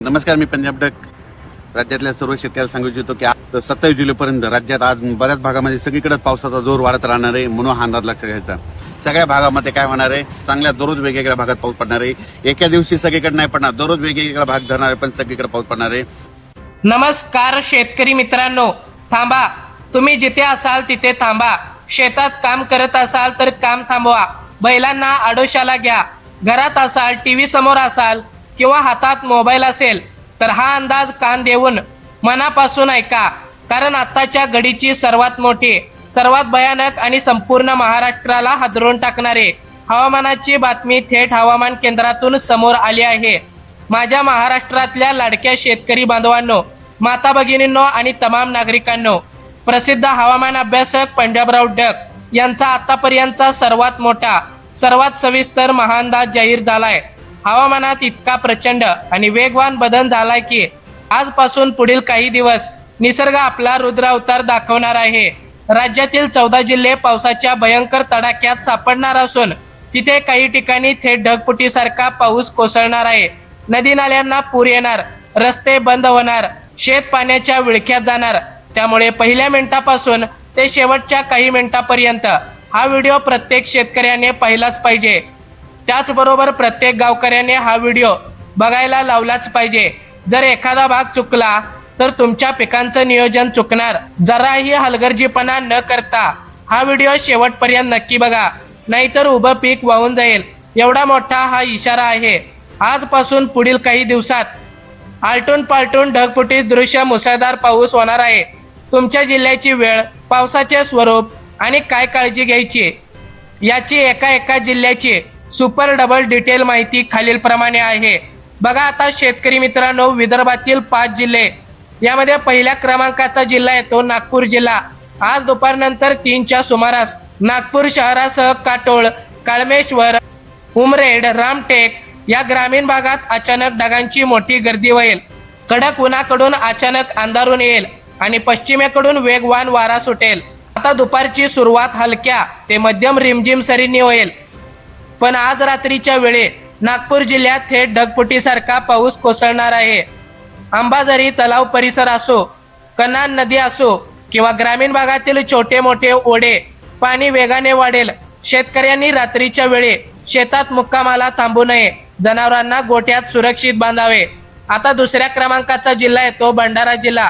नमस्कार, मी पंजाब डक राज्यातल्या सर्व शेतकऱ्याला सांगू इच्छितो की आज 27 जुलैपर्यंत राज्यात आज बऱ्याच भागामध्ये सगळीकडे पावसाचा जोर वाढत राहणार आहे, म्हणून हा अंदाज लक्षात घ्यायचा. सगळ्या भागामध्ये काय होणार आहे, चांगल्या दररोज वेगवेगळ्या भागात पाऊस पडणार आहे. एका दिवशी सगळीकडे नाही पडणार, दररोज वेगवेगळ्या भाग धरणार आहे, पण सगळीकडे पाऊस पडणार आहे. नमस्कार शेतकरी मित्रांनो, थांबा. तुम्ही जिथे असाल तिथे थांबा. शेतात काम करत असाल तर काम थांबवा. बैलांना आडोशाला घ्या. घरात असाल, टीव्ही समोर असाल किंवा हातात मोबाईल असेल तर हा अंदाज कान देऊन मनापासून ऐका. कारण आत्ताच्या घडीची सर्वात मोठी, सर्वात भयानक आणि संपूर्ण महाराष्ट्राला हादरवून टाकणारे हवामानाची बातमी थेट हवामान केंद्रातून समोर आली आहे. माझ्या महाराष्ट्रातल्या लाडक्या शेतकरी बांधवांनो, माता भगिनींनो आणि तमाम नागरिकांनो, प्रसिद्ध हवामान अभ्यासक पंजाबराव डक यांचा आतापर्यंतचा सर्वात मोठा, सर्वात सविस्तर महाअंदाज जाहीर झालाय. हवामानात इतका प्रचंड आणि वेगवान बदल झालाय की आजपासून पुढील काही दिवस निसर्ग आपला रुद्र अवतार दाखवणार आहे. राज्यातील 14 जिल्हे पावसाच्या भयंकर तडाख्यात सापडणार असून तिथे काही ठिकाणी थेट ढगफुटीसारखा पाऊस कोसळणार आहे. नदी नाल्यांना पूर येणार, रस्ते बंद होणार, शेत पाण्याच्या विळख्यात जाणार. त्यामुळे पहिल्या मिनिटापासून ते शेवटच्या काही मिनिटापर्यंत हा व्हिडिओ प्रत्येक शेतकऱ्याने पाहिलाच पाहिजे. त्याचबरोबर प्रत्येक गावकऱ्याने हा व्हिडिओ बघायला लावलाच पाहिजे. जर एखादा भाग चुकला तर तुमच्या पिकांचं नियोजन चुकणार. जराही हलगर्जीपणा न करता हा व्हिडिओ शेवटपर्यंत नक्की बघा, नाहीतर उभं पीक वाहून जाईल. एवढा मोठा हा इशारा आहे. आजपासून पुढील काही दिवसात आलटून पालटून ढगफुटी दृश्य मुसळधार पाऊस होणार आहे. तुमच्या जिल्ह्याची वेळ, पावसाचे स्वरूप आणि काय काळजी घ्यायची याची एका जिल्ह्याची सुपर डबल डिटेल माहिती खालील प्रमाणे आहे. बघा आता शेतकरी मित्रांनो, विदर्भातील 5 जिल्हे, यामध्ये पहिल्या क्रमांकाचा जिल्हा येतो नागपूर जिल्हा. आज दुपारनंतर 3च्या सुमारास नागपूर शहरासह काटोल, काळमेश्वर, उमरेड, रामटेक या ग्रामीण भागात अचानक ढगांची मोठी गर्दी होईल. कडक उन्हाकडून अचानक अंधारून येईल आणि पश्चिमेकडून वेगवान वारा सुटेल. आता दुपारची सुरुवात हलक्या ते मध्यम रिमझिम सरींनी होईल, पण आज रात्रीच्या वेळी नागपूर जिल्ह्यात थेट ढगफुटीसारखा पाऊस कोसळणार आहे. अंबाझरी तलाव परिसर असो, कन्हान नदी असो किंवा ग्रामीण भागातील छोटे मोठे ओढे, पाणी वेगाने वाढेल. शेतकऱ्यांनी रात्रीच्या वेळी शेतात मुक्कामाला थांबू नये. जनावरांना गोठ्यात सुरक्षित बांधावे. आता दुसऱ्या क्रमांकाचा जिल्हा येतो भंडारा जिल्हा.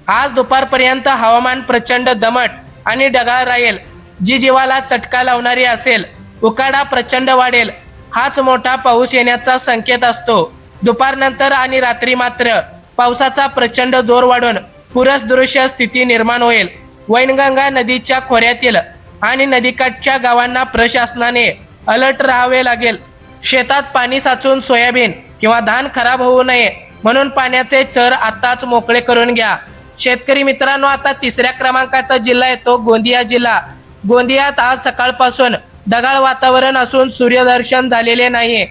आज दुपारपर्यंत हवामान प्रचंड दमट आणि ढगाळ राहील, जी जीवाला चटका लावणारी असेल. उकाडा प्रचंड वाढेल. हाच मोठा पाऊस येण्याचा संकेत असतो. दुपारनंतर आणि रात्री मात्र पावसाचा प्रचंड जोर वाढून पूरसदृश्य स्थिती निर्माण होईल. वैनगंगा नदीच्या खोऱ्यातील आणि नदीकाठच्या गावांना प्रशासनाने अलर्ट राहावे लागेल. शेतात पाणी साचून सोयाबीन किंवा धान खराब होऊ नये म्हणून पाण्याचे चर आताच मोकळे करून घ्या. शेतकरी मित्रांनो, आता तिसऱ्या क्रमांकाचा जिल्हा येतो गोंदिया जिल्हा. गोंदियात आज सकाळपासून ढगाळ वातावरण असून सूर्यदर्शन झालेले नाही.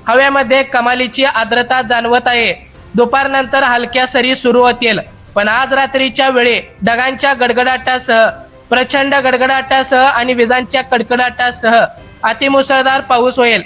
हवेमध्ये कमालीची आर्द्रता जाणवत आहे. दुपारनंतर हलक्या सरी सुरू होतील, पण आज रात्रीच्या वेळी ढगांच्या गडगडाटासह, प्रचंड गडगडाटासह आणि विजांच्या कडकडाटासह अतिमुसळधार पाऊस होईल.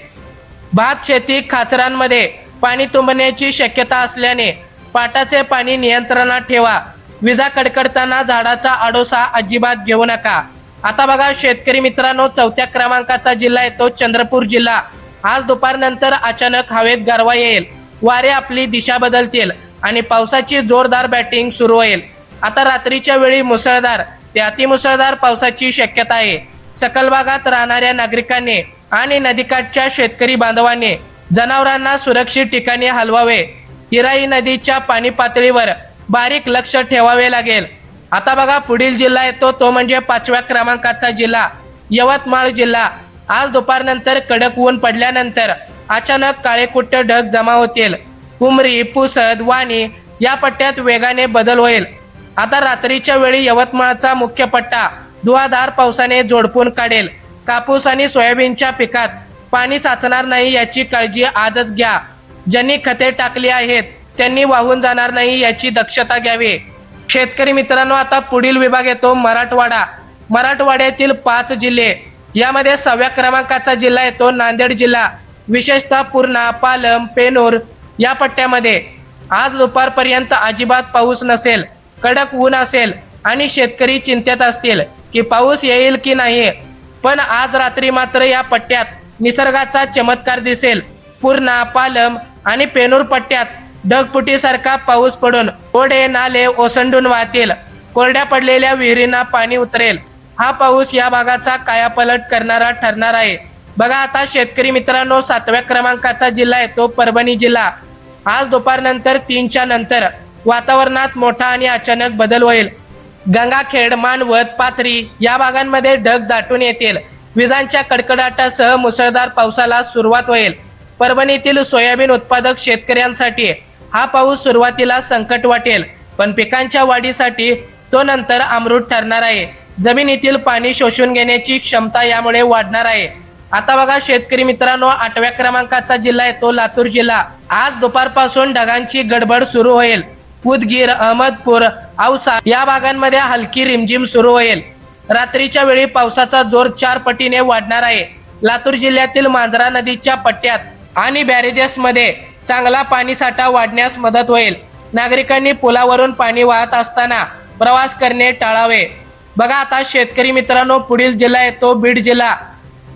भात शेती खाचरांमध्ये पाणी तुंबण्याची शक्यता असल्याने पाटाचे पाणी नियंत्रणात ठेवा. विजा कडकडताना झाडाचा आडोसा अजिबात घेऊ नका. आता बघा शेतकरी मित्रांनो, 4थ्या क्रमांकाचा जिल्हा येतो चंद्रपूर जिल्हा. आज दुपारनंतर अचानक हवेत गारवा येईल, वारे आपली दिशा बदलतील आणि पावसाची जोरदार बॅटिंग सुरू होईल. आता रात्रीच्या वेळी मुसळधार ते अतिमुसळधार पावसाची शक्यता आहे. सखल भागात राहणाऱ्या नागरिकांनी आणि नदीकाठच्या शेतकरी बांधवांनी जनावरांना सुरक्षित ठिकाणी हलवावे. हिराई नदीच्या पाणी पातळीवर बारीक लक्ष ठेवावे लागेल. आता बघा पुढील जिल्हा येतो तो म्हणजे 5व्या क्रमांकाचा जिल्हा यवतमाळ जिल्हा. आज दुपारनंतर कडक ऊन पडल्यानंतर अचानक काळेकुट्ट ढग जमा होतील. उमरी, पुसद, वाणी या पट्ट्यात वेगाने बदल होईल. आता रात्रीच्या वेळी यवतमाळचा मुख्य पट्टा धुवाधार पावसाने झोडपून काढेल. कापूस आणि सोयाबीनच्या पिकात पाणी साचणार नाही याची काळजी आजच घ्या. ज्यांनी खते टाकली आहेत त्यांनी वाहून जाणार नाही याची दक्षता घ्यावी. शेतकरी मित्रांनो, आता पुढील विभाग येतो मराठवाडा. मराठवाड्यातील 5 जिल्हे, यामध्ये 6व्या क्रमांकाचा जिल्हा येतो नांदेड जिल्हा. विशेषतः पूर्णा, पालम, पेनोर या पट्ट्यामध्ये आज दुपारपर्यंत अजिबात पाऊस नसेल, कडक ऊन असेल आणि शेतकरी चिंतेत असतील की पाऊस येईल की नाही. पण आज रात्री मात्र या पट्ट्यात निसर्गाचा चमत्कार दिसेल. पूर्णा, पालम आणि पेनूर पट्ट्यात ढगफुटीसारखा पाऊस पडून ओढे नाले ओसंडून वाहतील. कोरड्या पडलेल्या विहिरींना पाणी उतरेल. हा पाऊस या भागाचा कायापालट करणारा ठरणार आहे. बघा आता शेतकरी मित्रांनो, 7व्या क्रमांकाचा जिल्हा आहे तो परभणी जिल्हा. आज दुपारनंतर 3च्या नंतर वातावरणात मोठा आणि अचानक बदल होईल. गंगाखेड, मानवत, पाथरी या भागांमध्ये ढग दाटून येतील. विजांच्या कडकडाटासह मुसळधार पावसाला सुरुवात होईल. परभणीतील सोयाबीन उत्पादक शेतकऱ्यांसाठी हा पाऊस सुरुवातीला संकट वाटेल, पण पिकांच्या वाढीसाठी तो नंतर अमृत ठरणार आहे. जमिनीतील पाणी शोषून घेण्याची क्षमता यामुळे वाढणार आहे. आता बघा शेतकरी मित्रांनो, 8व्या क्रमांकाचा जिल्हा आहे तो लातूर जिल्हा. आज दुपारपासून ढगांची गडबड सुरू होईल. उदगीर, अहमदपूर, औसा या भागांमध्ये हलकी रिमझिम सुरू होईल. रात्रीच्या वेळी पावसाचा जोर 4 पटीने वाढणार आहे. लातूर जिल्ह्यातील मांजरा नदीच्या पट्ट्यात आणि बॅरेजेस मध्ये चांगला पाणीसाठा वाढण्यास मदत होईल. नागरिकांनी पुलावरून पाणी वाहत असताना प्रवास करणे टाळावे. बघा आता शेतकरी मित्रांनो, पुढील जिल्हा आहे तो बीड जिल्हा.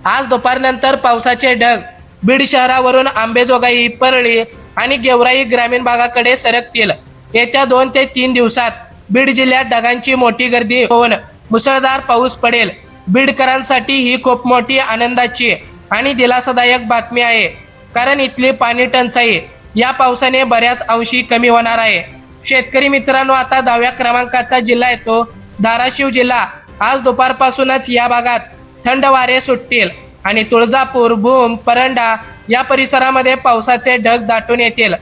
आज दुपारनंतर पावसाचे ढग बीड शहरावरून आंबेजोगाई, परळी आणि गेवराई ग्रामीण भागाकडे सरकतील. येत्या 2 ते 3 दिवसात बीड जिल्ह्यात ढगांची मोठी गर्दी होऊन मुसळधार पाऊस पडेल. बीडकरांसाठी ही खूप मोठी आनंदाची आणि दिलासादायक बातमी आहे, कारण इथली पाणी टंचाई या पावसाने बऱ्याच अंशी कमी होणार आहे. शेतकरी मित्रांनो, आता 10व्या क्रमांकाचा जिल्हा आहे तो धाराशिव जिल्हा. आज दुपारपासूनच या भागात थंड वारे सुटतील आणि तुळजापूर, भूम, परंडा या परिसरामध्ये पावसाचे ढग दाटून येतील.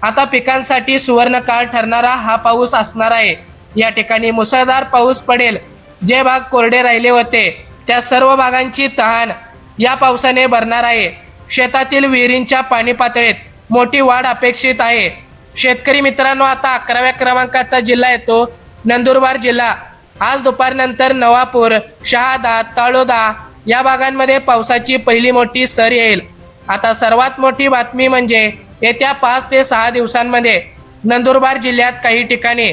आता पिकांसाठी सुवर्ण काळ ठरणारा हा पाऊस असणार आहे. या ठिकाणी मुसळधार पाऊस पडेल. जे भाग कोरडे राहिले होते त्या सर्व भागांची तहान या पावसाने भरणार आहे. शेतातील विहिरींच्या पाणी पातळीत मोठी वाढ अपेक्षित आहे. शेतकरी मित्रांनो, आता 11व्या क्रमांकाचा जिल्हा आहे तो नंदुरबार जिल्हा. आज दुपारनंतर नवापूर, शहादा, ताळोदा या भागांमध्ये पावसाची पहिली मोठी सर येईल. आता सर्वात मोठी बातमी म्हणजे येत्या 5 ते 6 दिवसांमध्ये नंदुरबार जिल्ह्यात काही ठिकाणी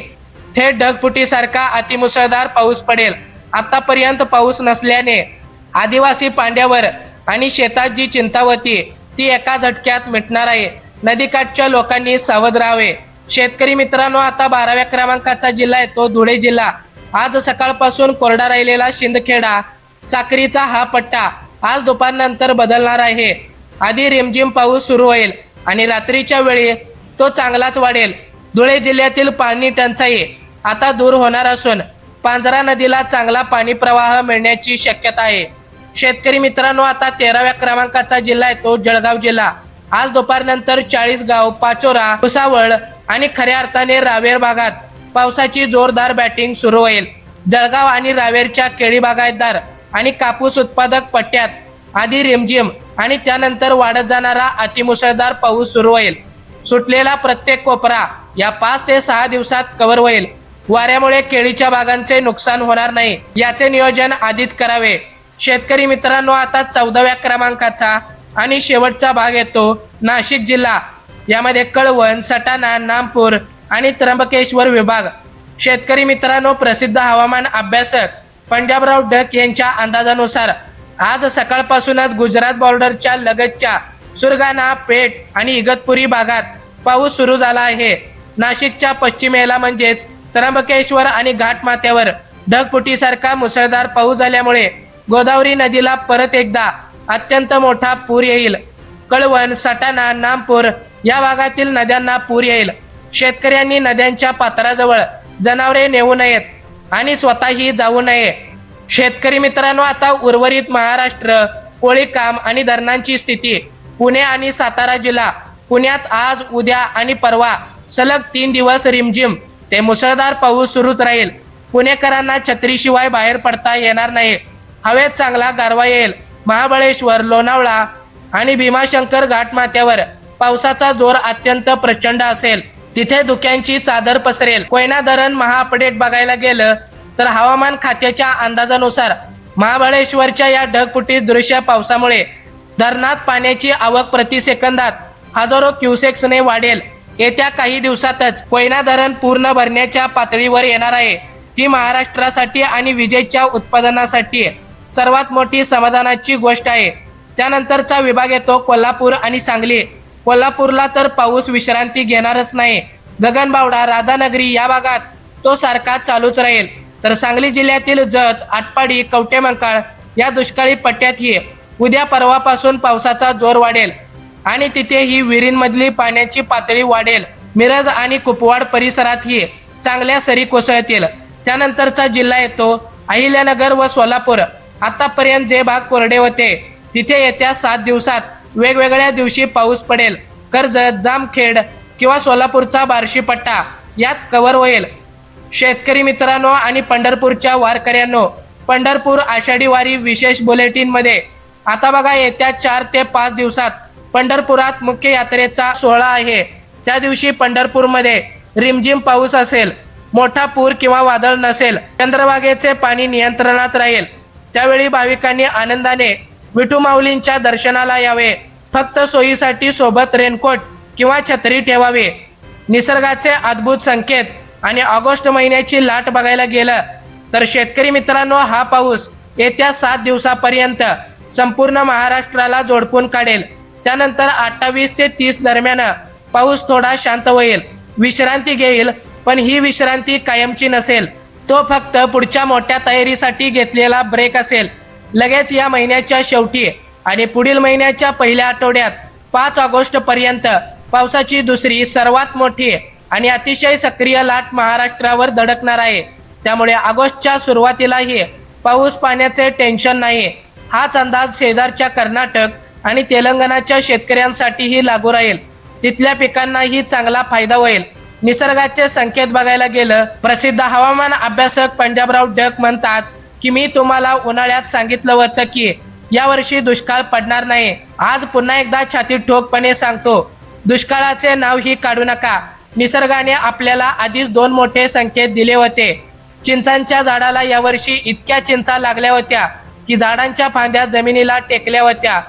थेट ढगफुटीसारखा अतिमुसळधार पाऊस पडेल. आतापर्यंत पाऊस नसल्याने आदिवासी पांड्यावर आणि शेतात जी चिंता होती ती एका झटक्यात मिटणार आहे. नदीकाठच्या लोकांनी सावध राहावे. शेतकरी मित्रांनो, आता 12व्या क्रमांकाचा जिल्हा आहे तो धुळे जिल्हा. आज सकाळपासून कोरडा राहिलेला शिंदखेडा, साक्रीचा हा पट्टा आज दुपारनंतर बदलणार आहे. आधी रिमझिम पाऊस सुरू होईल आणि रात्रीच्या वेळी तो चांगलाच वाढेल. धुळे जिल्ह्यातील पाणी टंचाई आता दूर होणार असून पांझरा नदीला चांगला पाणी प्रवाह मिळण्याची शक्यता आहे. शेतकरी मित्रांनो, आता 13व्या क्रमांकाचा जिल्हा आहे तो जळगाव जिल्हा. आज दुपारनंतर 40गाव, पाचोरा, भुसावळ आणि खऱ्या अर्थाने रावेर भागात पावसाची जोरदार बॅटिंग सुरू होईल. जळगाव आणि रावेरच्या केळी बागायतदार आणि कापूस उत्पादक पट्ट्यात आधी रिमझिम आणि त्यानंतर वाढत जाणारा अतिमुसळधार पाऊस सुरू होईल. सुटलेला प्रत्येक कोपरा या 5 ते 6 दिवसात कव्हर होईल. वाऱ्यामुळे केळीच्या बागांचे नुकसान होणार नाही याचे नियोजन आधीच करावे. शेतकरी मित्रांनो, आता 14व्या क्रमांकाचा आणि शेवटचा भाग येतो नाशिक जिल्हा. यामध्ये कळवण, सटाणा, नामपूर आणि त्र्यंबकेश्वर विभाग. शेतकरी मित्रांनो, प्रसिद्ध हवामान अभ्यासक पंजाबराव डक यांच्या अंदाजानुसार आज सकाळपासूनच गुजरात बॉर्डरच्या लगतच्या सुरगाणा, पेठ आणि इगतपुरी भागात पाऊस सुरू झाला आहे. नाशिकच्या पश्चिमेला म्हणजेच त्र्यंबकेश्वर आणि घाटमाथ्यावर ढगफुटीसारखा मुसळधार पाऊस झाल्यामुळे गोदावरी नदीला परत एकदा अत्यंत मोठा पूर येईल. कळवण, सटाणा, नामपूर या भागातील नद्यांना पूर येईल. शेतकऱ्यांनी नद्यांच्या पात्राजवळ जनावरे नेऊ नयेत आणि स्वतःही जाऊ नये. शेतकरी मित्रांनो, आता उर्वरित महाराष्ट्र, कोळी काम आणि धरणांची स्थिती. पुणे आणि सातारा जिल्हा. पुण्यात आज, उद्या आणि परवा सलग 3 दिवस रिमझिम ते मुसळधार पाऊस सुरूच राहील. पुणेकरांना छत्रीशिवाय बाहेर पडता येणार नाही. हवेत चांगला गारवा येईल. महाबळेश्वर, लोणावळा आणि भीमाशंकर घाटमाथ्यावर पावसाचा जोर अत्यंत प्रचंड असेल. तिथे धुक्यांची चादर पसरेल. कोयना धरण महाअपडेट बघायला गेलं तर हवामान खात्याच्या अंदाजानुसार महाबळेश्वरच्या या ढगफुटी दृश्य पावसामुळे धरणात पाण्याची आवक प्रति सेकंदात हजारो क्युसेक्सने वाढेल. येत्या काही दिवसातच कोयना धरण पूर्ण भरण्याच्या पातळीवर येणार आहे। ही महाराष्ट्रासाठी आणि विजेच्या उत्पादनासाठी सर्वात मोठी समाधानाची गोष्ट आहे। त्यानंतरचा विभाग येतो कोल्हापूर आणि सांगली। कोल्हापूरला तर पाऊस विश्रांती घेणारच नाही। गगनबावडा, राधानगरी या भागात तो सारखा चालूच राहील। तर सांगली जिल्ह्यातील जत, आटपाडी, कवठेमंकाळ या दुष्काळी पट्ट्यातही उद्या परवापासून पावसाचा जोर वाढेल आणि तिथे ही विहिरींमधली पाण्याची पातळी वाढेल। मिरज आणि कुपवाड परिसरातही चांगल्या सरी कोसळतील। त्यानंतरचा जिल्हा येतो अहिल्यानगर व सोलापूर। आतापर्यंत जे भाग कोरडे होते तिथे येत्या 7 दिवसात वेगवेगळ्या दिवशी पाऊस पडेल। कर्जत, जामखेड किंवा सोलापूरचा बार्शी पट्टा यात कव्हर होईल। शेतकरी मित्रांनो आणि पंढरपूरच्या वारकऱ्यांनो, पंढरपूर आषाढी वारी विशेष बुलेटिन मध्ये आता बघा येत्या 4 ते 5 दिवसात पंढरपुरात मुख्य यात्रेचा सोहळा आहे। त्या दिवशी पंढरपूरमध्ये रिमझिम पाऊस असेल, मोठा पूर किंवा वादळ नसेल, चंद्रभागेचे पाणी नियंत्रणात राहील। त्यावेळी भाविकांनी आनंदाने विठू माऊलींच्या दर्शनाला यावे। फक्त सोयीसाठी सोबत रेनकोट किंवा छत्री ठेवावे। निसर्गाचे अद्भुत संकेत आणि ऑगस्ट महिन्याची लाट बघायला गेलं तर शेतकरी मित्रांनो, हा पाऊस येत्या 7 दिवसापर्यंत संपूर्ण महाराष्ट्राला जोडपून काढेल। त्यानंतर 28 ते 30 दरम्यान पाऊस थोडा शांत होईल, विश्रांती घेईल। पण ही विश्रांती कायमची नसेल, तो फक्त पुढच्या मोठ्या तयारीसाठी घेतलेला ब्रेक असेल। लगेच या महिन्याच्या शेवटी आणि पुढील महिन्याच्या पहिल्या आठवड्यात 5 ऑगस्ट पर्यंत पावसाची दुसरी सर्वात मोठी आणि अतिशय सक्रिय लाट महाराष्ट्रावर धडकणार आहे। त्यामुळे ऑगस्टच्या सुरुवातीलाही पाऊस पाण्याचे टेन्शन नाही। हाच अंदाज शेजारच्या कर्नाटक आणि तेलंगणाच्या शेतकऱ्यांसाठीही लागू राहील। तिथल्या पिकांनाही चांगला फायदा होईल। निसर्गाचे संकेत बघायला गेलं, प्रसिद्ध हवामान अभ्यासक पंजाबराव डक म्हणतात की मी तुम्हाला उन्हाळ्यात सांगितलं होतं की यावर्षी दुष्काळ पडणार नाही। आज पुन्हा एकदा छाती ठोकपणे सांगतो, दुष्काळाचे नावही काढू नका। निसर्गाने आपल्याला आधीच 2 मोठे संकेत दिले होते। चिंचांच्या झाडाला यावर्षी इतक्या चिंचा लागल्या होत्या की झाडांच्या फांद्या जमिनीला टेकल्या होत्या।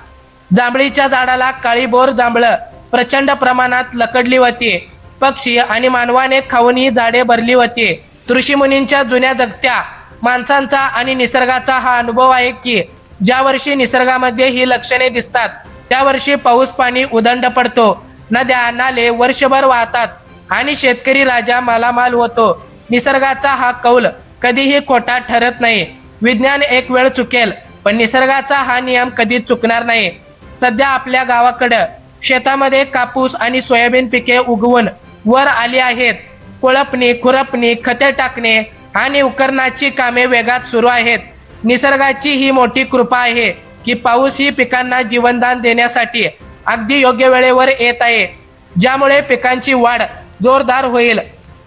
जांभळीच्या झाडाला काळी बोर जांभळं प्रचंड प्रमाणात लकडली होती। पक्षी आणि मानवाने खाऊन ही झाडे भरली होती। ऋषीमुनींच्या जुन्या जगत्या माणसांचा आणि निसर्गाचा हा अनुभव आहे की ज्या वर्षी निसर्गामध्ये ही लक्षणे दिसतात त्या वर्षी पाऊस पाणी उदंड पडतो, नद्या नाले वर्षभर वाहतात आणि शेतकरी राजा मालामाल होतो। निसर्गाचा हा कौल कधीही खोटा ठरत नाही। विज्ञान एक वेळ चुकेल, पण निसर्गाचा हा नियम कधीच चुकणार नाही। सध्या आपल्या गावाकडं शेतामध्ये कापूस आणि सोयाबीन पिके उगवून वर आली आहेत। कोळपणी, खुरपणी, खते टाकणे आणि उकरणाची कामे वेगात सुरू आहेत। निसर्गाची ही मोठी कृपा आहे की पाऊस ही पिकांना जीवनदान देण्यासाठी अगदी योग्य वेळेवर येत आहे, ज्यामुळे पिकांची वाढ जोरदार होईल।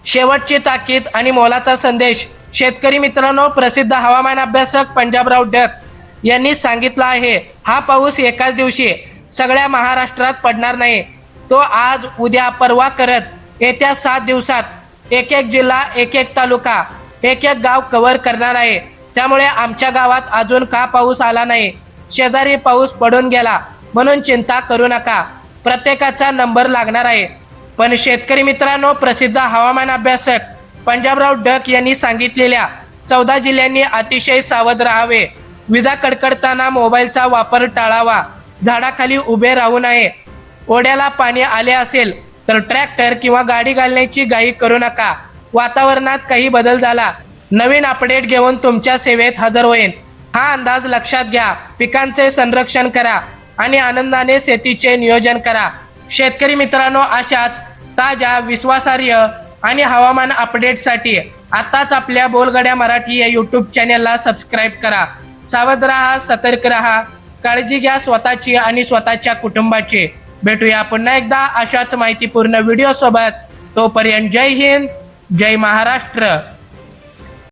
शेवटची ताकीद आणि मोलाचा संदेश शेतकरी मित्रांनो, प्रसिद्ध हवामान अभ्यासक पंजाबराव डक यांनी सांगितलं आहे। हा पाऊस एकाच दिवशी सगळ्या महाराष्ट्रात पडणार नाही, तो आज उद्या परवा करत येत्या 7 दिवसात एक एक जिल्हा, एक एक तालुका, एक एक गाव कव्हर करणार आहे। त्यामुळे आमच्या गावात अजून का पाऊस आला नाही, शेजारी पाऊस पडून गेला म्हणून चिंता करू नका, प्रत्येकाचा नंबर लागणार आहे। पण शेतकरी मित्रांनो, प्रसिद्ध हवामान अभ्यासक पंजाबराव डक यांनी सांगितलेल्या 14 जिल्ह्यांनी अतिशय सावध राहावे। विजा कडकडताना मोबाईलचा वापर टाळावा, झाडाखाली उभे राहू नये, ओढ्याला पाणी आले असेल तर ट्रॅक्टर किंवा गाडी घालण्याची घाई करू नका। वातावरणात काही बदल झाला, नवीन अपडेट घेऊन तुमच्या सेवेत हजर होईल। हा अंदाज लक्षात घ्या, पिकांचे संरक्षण करा आणि आनंदाने शेतीचे नियोजन करा। शेतकरी मित्रांनो, अशाच ताज्या, विश्वासार्ह आणि हवामान अपडेटसाठी आताच आपल्या बोलगड्या मराठी या यूट्यूब चॅनलला सबस्क्राईब करा। सावध राहा, सतर्क राहा, काळजी घ्या स्वतःची आणि स्वतःच्या कुटुंबाची। भेटूया पुन्हा एकदा अशाच माहितीपूर्ण व्हिडिओ सोबत। तोपर्यंत जय हिंद, जय महाराष्ट्र।